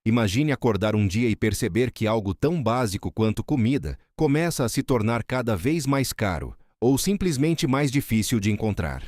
Imagine acordar um dia e perceber que algo tão básico quanto comida começa a se tornar cada vez mais caro, ou simplesmente mais difícil de encontrar.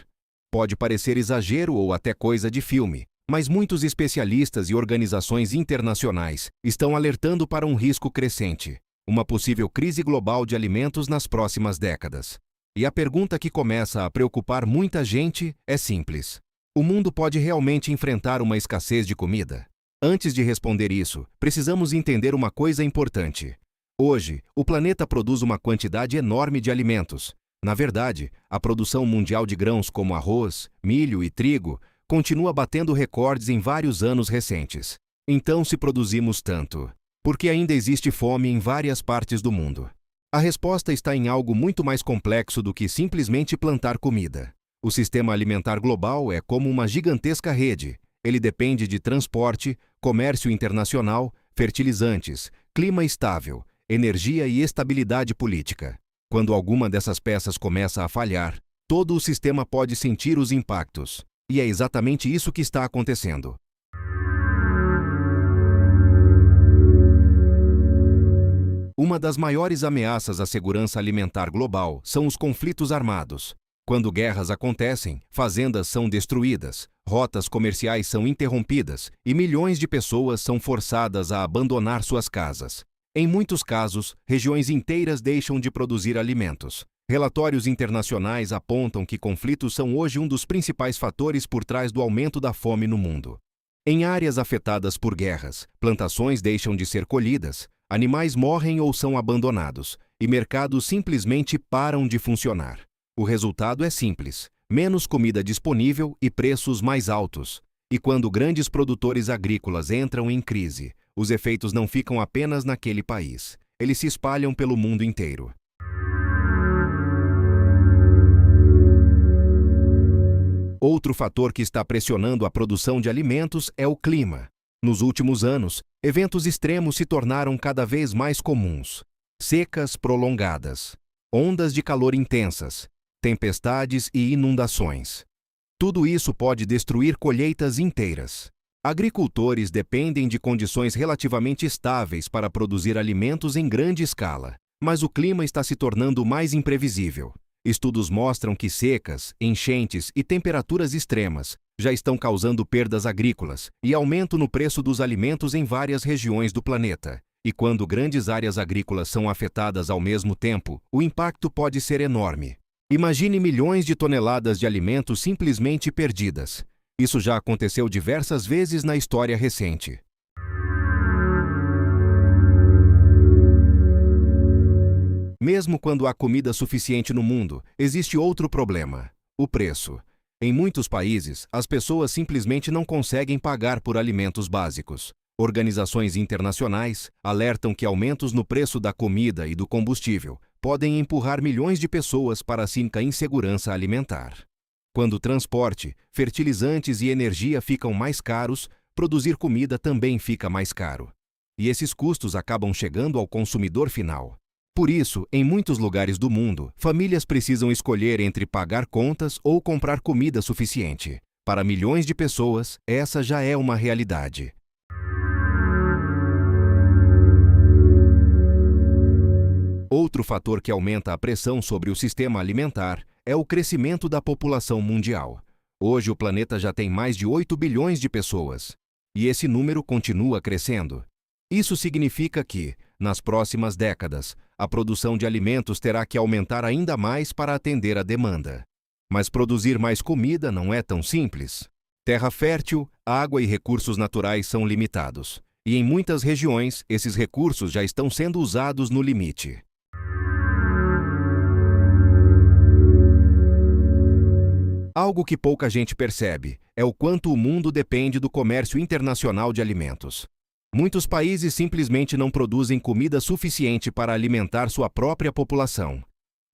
Pode parecer exagero ou até coisa de filme, mas muitos especialistas e organizações internacionais estão alertando para um risco crescente, uma possível crise global de alimentos nas próximas décadas. E a pergunta que começa a preocupar muita gente é simples: o mundo pode realmente enfrentar uma escassez de comida? Antes de responder isso, precisamos entender uma coisa importante. Hoje, o planeta produz uma quantidade enorme de alimentos. Na verdade, a produção mundial de grãos como arroz, milho e trigo continua batendo recordes em vários anos recentes. Então, se produzimos tanto, por que ainda existe fome em várias partes do mundo? A resposta está em algo muito mais complexo do que simplesmente plantar comida. O sistema alimentar global é como uma gigantesca rede. Ele depende de transporte, comércio internacional, fertilizantes, clima estável, energia e estabilidade política. Quando alguma dessas peças começa a falhar, todo o sistema pode sentir os impactos. E é exatamente isso que está acontecendo. Uma das maiores ameaças à segurança alimentar global são os conflitos armados. Quando guerras acontecem, fazendas são destruídas, rotas comerciais são interrompidas e milhões de pessoas são forçadas a abandonar suas casas. Em muitos casos, regiões inteiras deixam de produzir alimentos. Relatórios internacionais apontam que conflitos são hoje um dos principais fatores por trás do aumento da fome no mundo. Em áreas afetadas por guerras, plantações deixam de ser colhidas, animais morrem ou são abandonados, e mercados simplesmente param de funcionar. O resultado é simples: menos comida disponível e preços mais altos. E quando grandes produtores agrícolas entram em crise, os efeitos não ficam apenas naquele país. Eles se espalham pelo mundo inteiro. Outro fator que está pressionando a produção de alimentos é o clima. Nos últimos anos, eventos extremos se tornaram cada vez mais comuns. Secas prolongadas, ondas de calor intensas, tempestades e inundações. Tudo isso pode destruir colheitas inteiras. Agricultores dependem de condições relativamente estáveis para produzir alimentos em grande escala, mas o clima está se tornando mais imprevisível. Estudos mostram que secas, enchentes e temperaturas extremas já estão causando perdas agrícolas e aumento no preço dos alimentos em várias regiões do planeta. E quando grandes áreas agrícolas são afetadas ao mesmo tempo, o impacto pode ser enorme. Imagine milhões de toneladas de alimentos simplesmente perdidas. Isso já aconteceu diversas vezes na história recente. Mesmo quando há comida suficiente no mundo, existe outro problema: o preço. Em muitos países, as pessoas simplesmente não conseguem pagar por alimentos básicos. Organizações internacionais alertam que aumentos no preço da comida e do combustível podem empurrar milhões de pessoas para a insegurança alimentar. Quando transporte, fertilizantes e energia ficam mais caros, produzir comida também fica mais caro. E esses custos acabam chegando ao consumidor final. Por isso, em muitos lugares do mundo, famílias precisam escolher entre pagar contas ou comprar comida suficiente. Para milhões de pessoas, essa já é uma realidade. Outro fator que aumenta a pressão sobre o sistema alimentar é o crescimento da população mundial. Hoje o planeta já tem mais de 8 bilhões de pessoas. E esse número continua crescendo. Isso significa que, nas próximas décadas, a produção de alimentos terá que aumentar ainda mais para atender a demanda. Mas produzir mais comida não é tão simples. Terra fértil, água e recursos naturais são limitados. E em muitas regiões, esses recursos já estão sendo usados no limite. Algo que pouca gente percebe é o quanto o mundo depende do comércio internacional de alimentos. Muitos países simplesmente não produzem comida suficiente para alimentar sua própria população.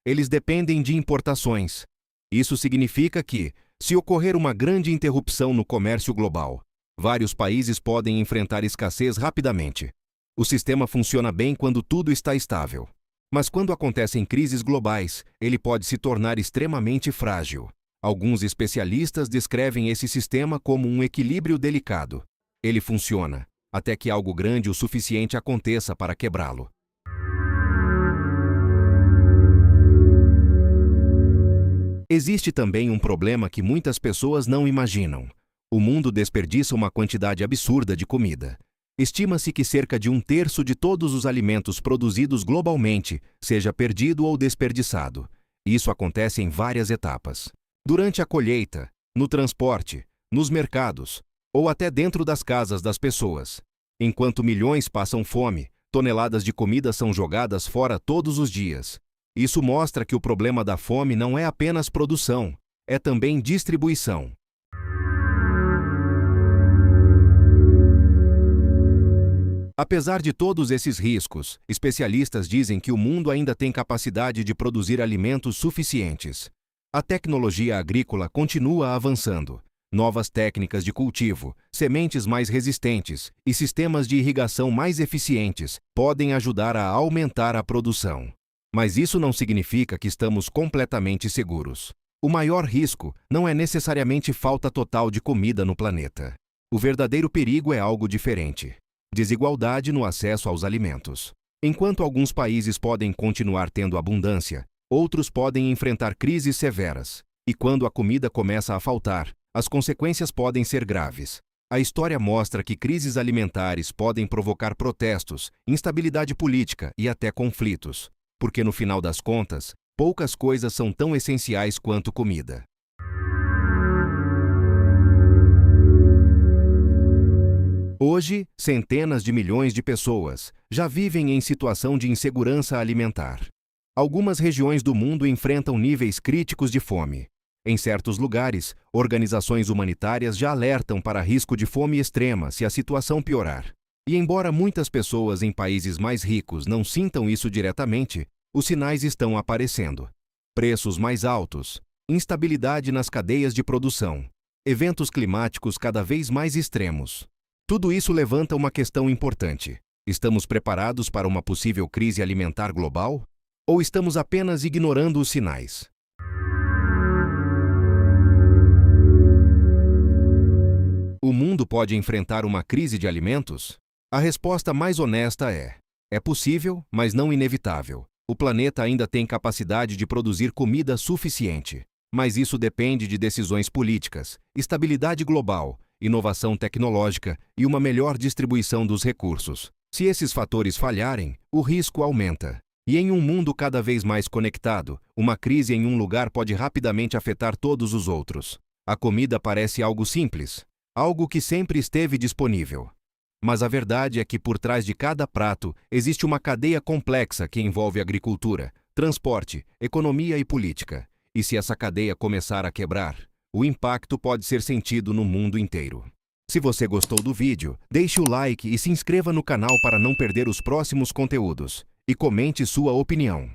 Eles dependem de importações. Isso significa que, se ocorrer uma grande interrupção no comércio global, vários países podem enfrentar escassez rapidamente. O sistema funciona bem quando tudo está estável. Mas quando acontecem crises globais, ele pode se tornar extremamente frágil. Alguns especialistas descrevem esse sistema como um equilíbrio delicado. Ele funciona até que algo grande o suficiente aconteça para quebrá-lo. Existe também um problema que muitas pessoas não imaginam. O mundo desperdiça uma quantidade absurda de comida. Estima-se que cerca de 1/3 de todos os alimentos produzidos globalmente seja perdido ou desperdiçado. Isso acontece em várias etapas. Durante a colheita, no transporte, nos mercados, ou até dentro das casas das pessoas. Enquanto milhões passam fome, toneladas de comida são jogadas fora todos os dias. Isso mostra que o problema da fome não é apenas produção, é também distribuição. Apesar de todos esses riscos, especialistas dizem que o mundo ainda tem capacidade de produzir alimentos suficientes. A tecnologia agrícola continua avançando. Novas técnicas de cultivo, sementes mais resistentes e sistemas de irrigação mais eficientes podem ajudar a aumentar a produção. Mas isso não significa que estamos completamente seguros. O maior risco não é necessariamente falta total de comida no planeta. O verdadeiro perigo é algo diferente: desigualdade no acesso aos alimentos. Enquanto alguns países podem continuar tendo abundância, outros podem enfrentar crises severas. E quando a comida começa a faltar, as consequências podem ser graves. A história mostra que crises alimentares podem provocar protestos, instabilidade política e até conflitos. Porque no final das contas, poucas coisas são tão essenciais quanto comida. Hoje, centenas de milhões de pessoas já vivem em situação de insegurança alimentar. Algumas regiões do mundo enfrentam níveis críticos de fome. Em certos lugares, organizações humanitárias já alertam para risco de fome extrema se a situação piorar. E embora muitas pessoas em países mais ricos não sintam isso diretamente, os sinais estão aparecendo. Preços mais altos, instabilidade nas cadeias de produção, eventos climáticos cada vez mais extremos. Tudo isso levanta uma questão importante. Estamos preparados para uma possível crise alimentar global? Ou estamos apenas ignorando os sinais? O mundo pode enfrentar uma crise de alimentos? A resposta mais honesta é possível, mas não inevitável. O planeta ainda tem capacidade de produzir comida suficiente. Mas isso depende de decisões políticas, estabilidade global, inovação tecnológica e uma melhor distribuição dos recursos. Se esses fatores falharem, o risco aumenta. E em um mundo cada vez mais conectado, uma crise em um lugar pode rapidamente afetar todos os outros. A comida parece algo simples, algo que sempre esteve disponível. Mas a verdade é que por trás de cada prato existe uma cadeia complexa que envolve agricultura, transporte, economia e política. E se essa cadeia começar a quebrar, o impacto pode ser sentido no mundo inteiro. Se você gostou do vídeo, deixe o like e se inscreva no canal para não perder os próximos conteúdos. E comente sua opinião.